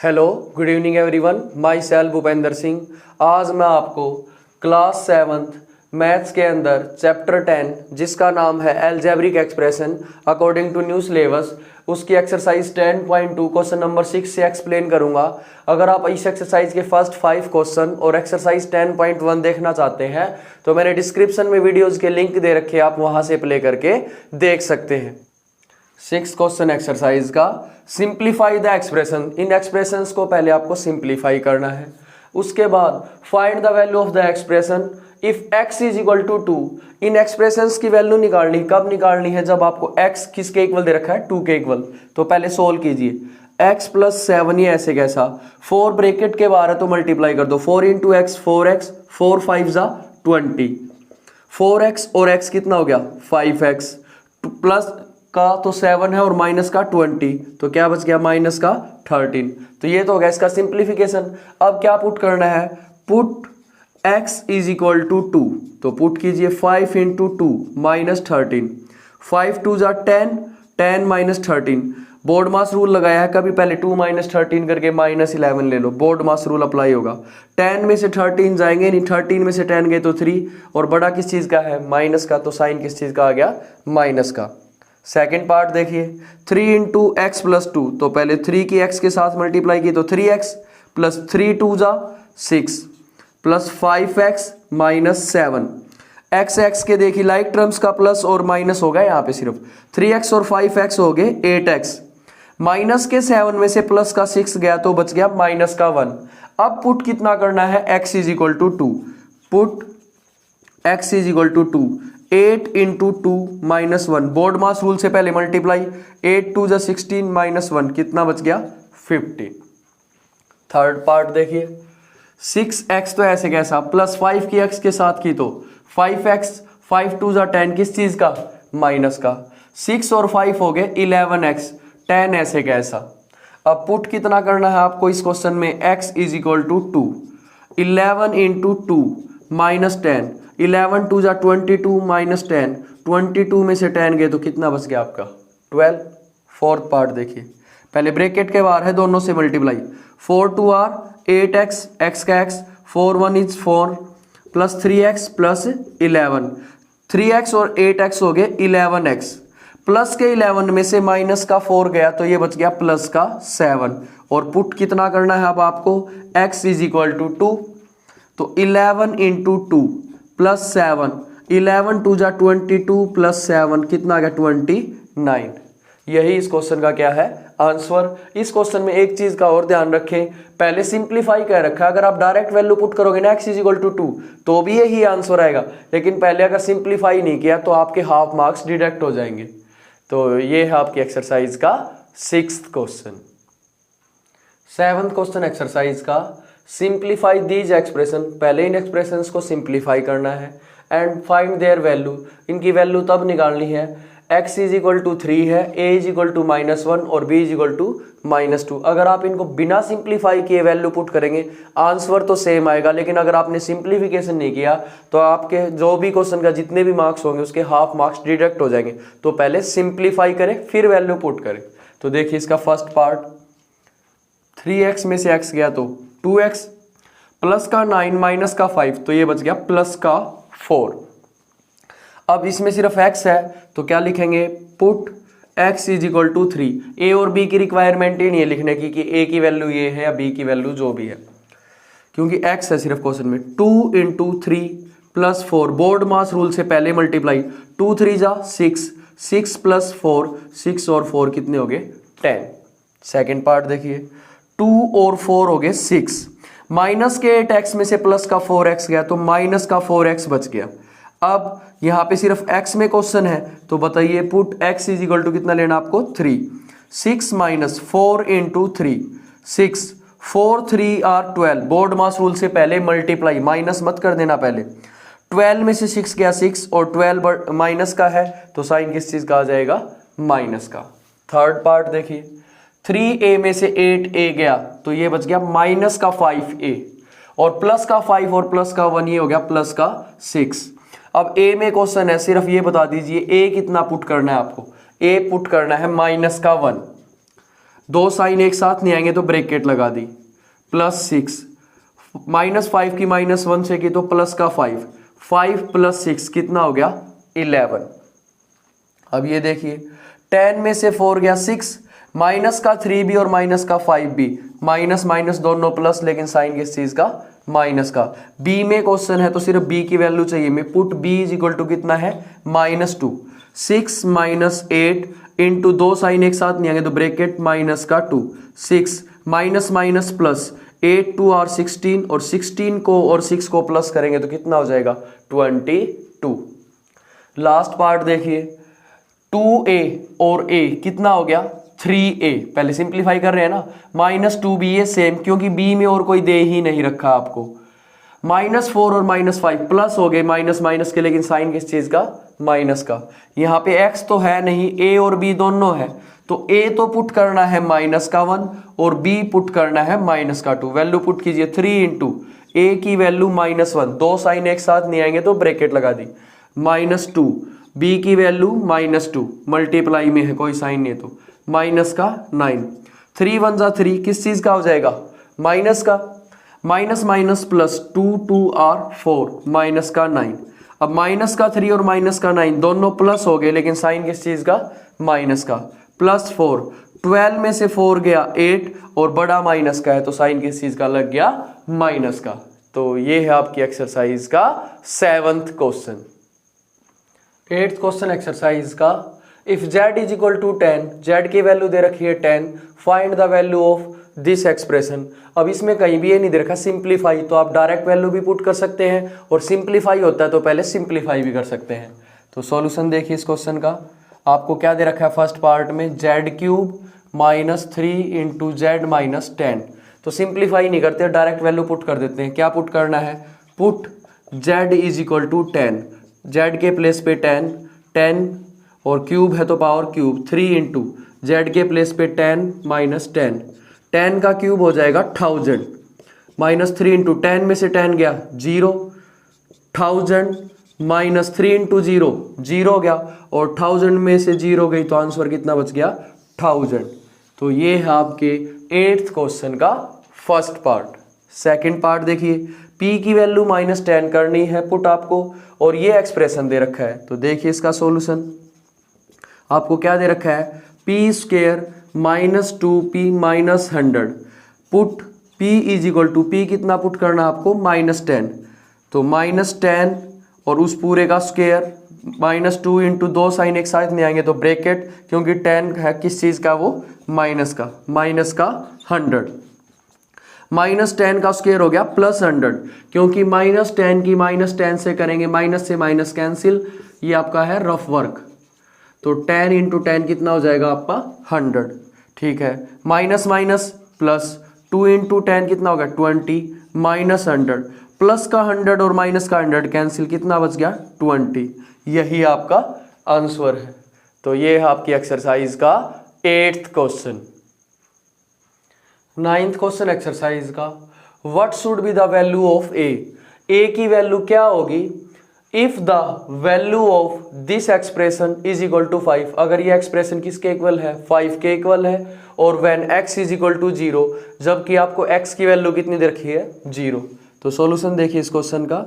Hello, good evening everyone. My self Bhupendra Singh. आज मैं आपको क्लास 7th मैथ्स के अंदर चैप्टर 10 जिसका नाम है algebraic expression according to new syllabus, उसकी एक्सरसाइज 10.2 क्वेश्चन नंबर 6 से एक्सप्लेन करूंगा। अगर आप इस एक्सरसाइज के फर्स्ट 5 क्वेश्चन और एक्सरसाइज 10.1 देखना चाहते हैं तो मैंने डिस्क्रिप्शन में वीडियोज़ के लिंक दे रखे हैं, आप वहां से प्ले करके देख सकते हैं। 6 क्वेश्चन एक्सरसाइज का सिंप्लीफाई द एक्सप्रेशन। इन एक्सप्रेशंस को पहले आपको सिंप्लीफाई करना है। उसके बाद find the value of the expression if x is equal to 2। इन एक्सप्रेशंस की वैल्यू निकालनी, कब निकालनी है? जब आपको x किसके इक्वल दे रखा है? 2 के इक्वल। तो पहले सोल्व कीजिए। x प्लस 7 ये ऐसे कैसा? 4 ब्रेकेट के बाहर है तो मल्टीप्लाई कर दो। 4 इंटू एक्स 4x, 4 5 जा 20। 4x और x कितना हो गया? 5x प्लस का तो 7 है और माइनस का 20, तो क्या बच गया? माइनस का 13। तो ये तो हो गया इसका सिंप्लीफिकेशन। अब क्या पुट करना है? Put x is equal to 2, तो पुट कीजिए 5 इंटू 2 माइनस 13। 5 2 जा 10, 10 माइनस 13। बोर्ड मास रूल लगाया है, कभी पहले 2 माइनस 13 करके माइनस 11 ले लो, बोर्ड मास रूल अप्लाई होगा। 10 में से 13 जाएंगे नहीं, 13 में से 10 गए तो 3, और बड़ा किस चीज़ का है? माइनस का, तो साइन किस चीज़ का आ गया? माइनस का। सेकेंड पार्ट देखिए, 3 इंटू एक्स प्लस 2, तो पहले 3 की x के साथ मल्टीप्लाई की तो 3x प्लस 3 2 जा 6 प्लस 5x माइनस 7। x के देखिए लाइक टर्म्स का प्लस और माइनस हो गया यहाँ पे, सिर्फ 3x और 5x हो गए 8x। माइनस के 7 में से प्लस का 6 गया तो बच गया माइनस का 1। अब पुट कितना करना है? x is equal to 2। Put x is equal to 2, 8 into 2 minus 1। BODMAS rule से पहले मल्टीप्लाई, 8 2 जा 16 माइनस 1, कितना बच गया? 50। थर्ड पार्ट देखिए, 6x तो ऐसे कैसा? प्लस 5 की x के साथ की तो 5x, 5 2 जा 10, किस चीज का? माइनस का। 6 और 5 हो गए 11x, 10 ऐसे कैसा? अब पुट कितना करना है आपको इस क्वेश्चन में? x is equal to 2, 11 into 2 minus 10, 11 2 जा 22 माइनस 10, 22 में से 10 गए तो कितना बच गया आपका? 12। फोर्थ पार्ट देखिए, पहले ब्रैकेट के बाहर है, दोनों से मल्टीप्लाई। 4 2 आर 8x, x का x, 4 1 is 4 plus 3x plus 11। 3x और 8x हो गए 11x, प्लस के 11 में से माइनस का 4 गया तो ये बच गया प्लस का 7। और पुट कितना करना है अब आपको? x इज इक्वल टू 2, तो 11 इंटू 2 प्लस 7, 11 2 जा 22 प्लस 7, कितना आ गया? 29। यही इस क्वेश्चन का क्या है? आंसर। इस क्वेश्चन में एक चीज का और ध्यान रखें, पहले सिंप्लीफाई कर रखा है। अगर आप डायरेक्ट वैल्यू पुट करोगे ना x इज इक्वल टू 2 तो भी यही आंसर आएगा, लेकिन पहले अगर सिंप्लीफाई नहीं किया तो आपके हाफ मार्क्स डिडक्ट हो जाएंगे। तो ये है आपकी एक्सरसाइज का 6th question. 7th question exercise का सिंप्लीफाई दीज एक्सप्रेशन। पहले इन एक्सप्रेशंस को सिंप्लीफाई करना है एंड फाइंड देयर वैल्यू। इनकी वैल्यू तब निकालनी है, x इज इक्वल टू 3 है, a इज इक्वल टू -1 और b इज इक्वल टू -2। अगर आप इनको बिना सिंप्लीफाई किए वैल्यू पुट करेंगे आंसर तो सेम आएगा, लेकिन अगर आपने सिंप्लीफिकेशन नहीं किया तो आपके जो भी क्वेश्चन का जितने भी मार्क्स होंगे उसके हाफ मार्क्स डिडक्ट हो जाएंगे। तो पहले सिंप्लीफाई करें फिर वैल्यू पुट करें। तो देखिए इसका फर्स्ट पार्ट, 3x में से x गया तो 2x प्लस का 9 माइनस का 5, तो ये बच गया प्लस का 4। अब इसमें सिर्फ x है तो क्या लिखेंगे? Put x is equal to 3। a और b की रिक्वायरमेंट ही नहीं है लिखने की कि a की वैल्यू ये है या b की वैल्यू जो भी है, क्योंकि x है सिर्फ क्वेश्चन में। 2 इंटू 3 प्लस 4, बोर्ड मास रूल से पहले मल्टीप्लाई, 2 3 जा 6, 6 प्लस 4, 6 और 4 कितने हो गए? 10। सेकेंड पार्ट देखिए, 2 और 4 हो गए 6, माइनस के 8x में से प्लस का 4x गया तो माइनस का 4x बच गया। अब यहाँ पे सिर्फ x में क्वेश्चन है तो बताइए put x is equal to कितना लेना आपको? 3। 6 minus 4 into 3, 6 4 3 are 12। BODMAS rule से पहले मल्टीप्लाई, माइनस मत कर देना पहले। 12 में से 6 गया 6 और 12 माइनस का है तो साइन किस चीज का आ जाएगा? माइनस का। थर्ड पार्ट देखिए, 3a में से 8a गया तो ये बच गया माइनस का 5a, और प्लस का 5 और प्लस का 1 ये हो गया प्लस का 6। अब a में क्वेश्चन है, सिर्फ ये बता दीजिए a कितना पुट करना है आपको? a पुट करना है -1। दो साइन एक साथ नहीं आएंगे तो ब्रैकेट लगा दी, +6, -5 की -1 से की तो प्लस का 5, 5 + 6 कितना हो गया 11। अब ये देखिए 10 में से 4 गया 6, माइनस का 3 भी और माइनस का 5 भी, माइनस माइनस दोनों प्लस, लेकिन साइन किस चीज का, माइनस का। बी में क्वेश्चन है तो सिर्फ बी की वैल्यू चाहिए, मैं put B is equal to कितना है -2, 6 - 8 इंटू दो साइन एक साथ नहीं आएंगे तो ब्रैकेट माइनस का 2, 6 माइनस माइनस प्लस, 8 2 और 16, और 16 को और 6 को प्लस करेंगे तो कितना हो जाएगा 22। लास्ट पार्ट देखिए 2a और a कितना हो गया 3a, पहले सिंप्लीफाई कर रहे हैं ना, -2b ये सेम क्योंकि b में और कोई दे ही नहीं रखा आपको, -4 और -5 प्लस हो गए माइनस माइनस के, लेकिन साइन किस चीज का, माइनस का। यहाँ पे x तो है नहीं, a और b दोनों है, तो a तो पुट करना है -1 और b पुट करना है -2। वैल्यू पुट कीजिए 3 इंटू a की वैल्यू -1, दो साइन एक साथ नहीं आएंगे तो ब्रैकेट लगा दी, -2, b की वैल्यू -2, मल्टीप्लाई में है कोई साइन नहीं है तो -9, 3 1 जा 3 किस चीज का हो जाएगा, माइनस का, माइनस माइनस प्लस 2 2 और 4 -9। अब माइनस का 3 और माइनस का 9 दोनों प्लस हो गए, लेकिन साइन किस चीज का, माइनस का, +4, 12 में से 4 गया 8 और बड़ा माइनस का है तो साइन किस चीज का लग गया, माइनस का। तो ये है आपकी एक्सरसाइज का 7th question. 8th question exercise का, if z is equal to 10, z की वैल्यू दे रखी है 10, find the value of this expression. अब इसमें कहीं भी ये नहीं दे रखा सिंप्लीफाई, तो आप डायरेक्ट वैल्यू भी पुट कर सकते हैं, और सिंप्लीफाई होता है तो पहले सिंप्लीफाई भी कर सकते हैं। तो सॉल्यूशन देखिए इस क्वेश्चन का, आपको क्या दे रखा है फर्स्ट पार्ट में, z³ -3 इंटू z -10। तो सिंप्लीफाई नहीं करते, डायरेक्ट वैल्यू पुट कर देते हैं। क्या पुट करना है, put z is equal to 10, z के प्लेस पे 10, 10 और क्यूब है तो पावर क्यूब, 3 इंटू जेड के प्लेस पे 10 -10, 10 का क्यूब हो जाएगा 1000, -3 इंटू 10 में से 10 गया 0, 1000 -3 इंटू 0 0 गया, और 1000 में से 0 गई तो आंसर कितना बच गया 1000। तो ये है आपके 8th क्वेश्चन का फर्स्ट पार्ट। सेकंड पार्ट देखिए, p की वैल्यू -10 करनी है पुट आपको, और ये एक्सप्रेशन दे रखा है। तो देखिए इसका सॉल्यूशन, आपको क्या दे रखा है, p² -2p -100, put p is equal to, p कितना पुट करना आपको -10, तो -10 और उस पूरे का स्क्वायर, -2 इंटू दो साइन एक साथ नहीं आएंगे तो ब्रैकेट, क्योंकि 10 है किस चीज का, वो माइनस का, -100, -10 का स्क्वायर हो गया +100, क्योंकि -10 की -10 से करेंगे, माइनस से माइनस कैंसिल, ये आपका है रफ वर्क, तो 10 इंटू 10 कितना हो जाएगा आपका 100, ठीक है, माइनस माइनस प्लस, 2 इंटू 10 कितना होगा 20, -100, प्लस का 100 और माइनस का 100 कैंसिल, कितना बच गया 20। यही आपका आंसर है। तो ये है आपकी एक्सरसाइज का 8th question. 9th question exercise का, what should be the value of a की वैल्यू क्या होगी if the value of this expression is equal to 5, अगर ये एक्सप्रेशन किसके इक्वल है, 5 के इक्वल है, और when x is equal to 0, जबकि आपको x की वैल्यू कितनी दे रखी है 0। तो सॉल्यूशन देखिए इस क्वेश्चन का,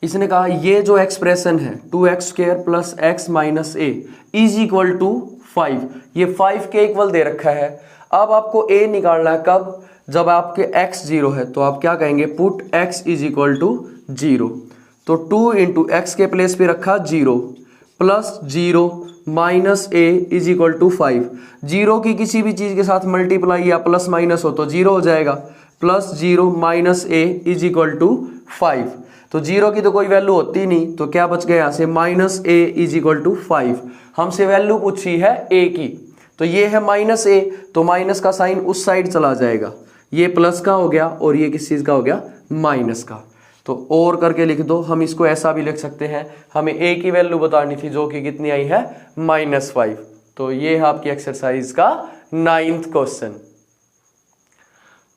इसने कहा ये जो एक्सप्रेशन है 2x² + x - a is equal to 5, ये 5 के इक्वल दे रखा है। अब आपको a निकालना है कब, जब आपके x 0 है, तो आप क्या कहेंगे, put x is equal to 0, तो 2 इंटू एक्स के प्लेस पे रखा 0, +0 -a इज इक्वल टू 5, 0 की किसी भी चीज के साथ मल्टीप्लाई या प्लस माइनस हो तो 0 हो जाएगा, +0 -a इज इक्वल टू 5, तो 0 की तो कोई वैल्यू होती नहीं, तो क्या बच गया यहाँ से, -a इज इक्वल टू 5। हमसे वैल्यू पूछी है a की, तो ये है -a, तो माइनस का साइन उस साइड चला जाएगा, ये प्लस का हो गया और ये किस चीज का हो गया, माइनस का। तो और करके लिख दो, हम इसको ऐसा भी लिख सकते हैं, हमें a की वैल्यू बतानी थी जो कि कितनी आई है -5। तो ये है आपकी एक्सरसाइज का 9th question.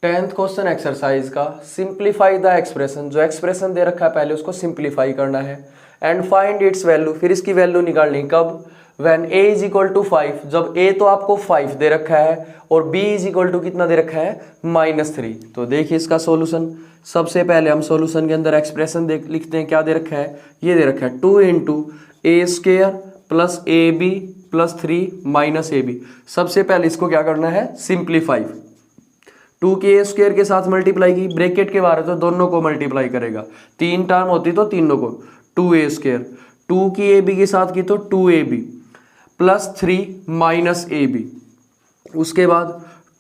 10th question exercise का, सिंप्लीफाई द एक्सप्रेशन, जो एक्सप्रेशन दे रखा है पहले उसको सिंप्लीफाई करना है, एंड फाइंड इट्स वैल्यू, फिर इसकी वैल्यू निकालनी कब, when a is equal to 5, जब a तो आपको 5 दे रखा है और b इज इक्वल टू कितना दे रखा है -3। तो देखिए इसका सॉल्यूशन, सबसे पहले हम सॉल्यूशन के अंदर एक्सप्रेशन लिखते हैं। क्या दे रखा है, ये दे रखा है 2 into A square plus A B plus 3 minus A B. सबसे पहले इसको क्या करना है, सिंप्लीफाई। 2 की ए स्क्वायर के साथ मल्टीप्लाई की, ब्रैकेट के बाहर है तो दोनों को मल्टीप्लाई करेगा, 3 टर्म होती तो तीनों को, 2a स्क्वायर। 2 की ए बी के साथ की तो 2ab plus 3 minus A B. उसके बाद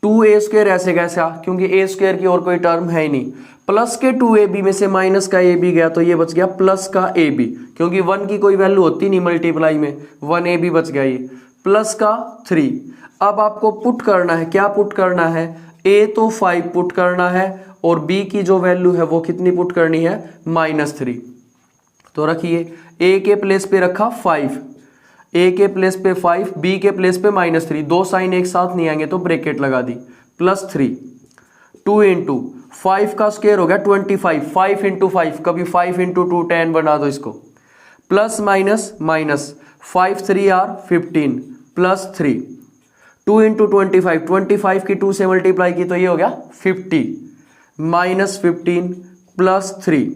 2a स्क्वायर ऐसे कैसे आ, क्योंकि a स्क्वायर की और कोई टर्म है ही नहीं, प्लस के 2ab में से माइनस का ab गया तो ये बच गया प्लस का ab, क्योंकि 1 की कोई वैल्यू होती नहीं मल्टीप्लाई में, 1ab बच गया ये, प्लस का 3। अब आपको पुट करना है, क्या पुट करना है, a तो 5 पुट करना है और b की जो वैल्यू है वो कितनी पुट करनी है, -3। तो रखिए a के प्लेस पे रखा 5, a के प्लेस पे 5, b के प्लेस पे -3, दो साइन एक साथ नहीं आएंगे तो ब्रैकेट लगा दी, +3। 2 इंटू 5 का स्क्वायर हो गया 25, 5 इंटू 5, कभी 5 इंटू 2 10 बना दो इसको, plus minus minus, 5 3 are 15 plus 3। 2 into 25, 25 की 2 से मल्टीप्लाई की तो ये हो गया 50, -15 प्लस 3।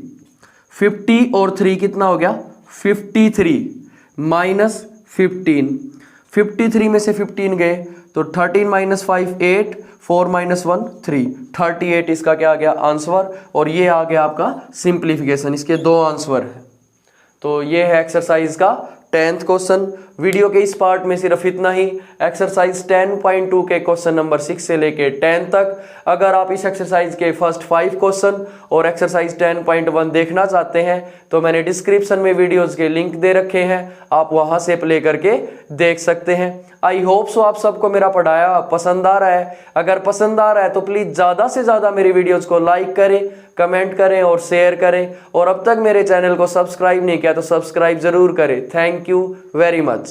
50 और 3 कितना हो गया, 53 माइनस 15। 53 में से 15 गए तो 13 माइनस 5 8, 4 माइनस 1 3, 38 इसका क्या आ गया आंसर। और ये आ गया आपका सिंप्लीफिकेशन, इसके 2 आंसर है। तो ये है एक्सरसाइज का 10th क्वेश्चन। वीडियो के इस पार्ट में सिर्फ इतना ही। एक्सरसाइज 10.2 के क्वेश्चन नंबर 6 से लेके 10 तक, अगर आप इस एक्सरसाइज के फर्स्ट 5 क्वेश्चन और एक्सरसाइज 10.1 देखना चाहते हैं तो मैंने डिस्क्रिप्शन में वीडियोस के लिंक दे रखे हैं, आप वहां से प्ले करके देख सकते हैं। आई होप सो आप सबको मेरा पढ़ाया पसंद आ रहा है। अगर पसंद आ रहा है तो प्लीज ज्यादा से ज्यादा मेरी वीडियोस को लाइक करें, कमेंट करें और शेयर करें। और अब तक मेरे चैनल को सब्सक्राइब नहीं किया तो सब्सक्राइब जरूर करें। Thank you very much.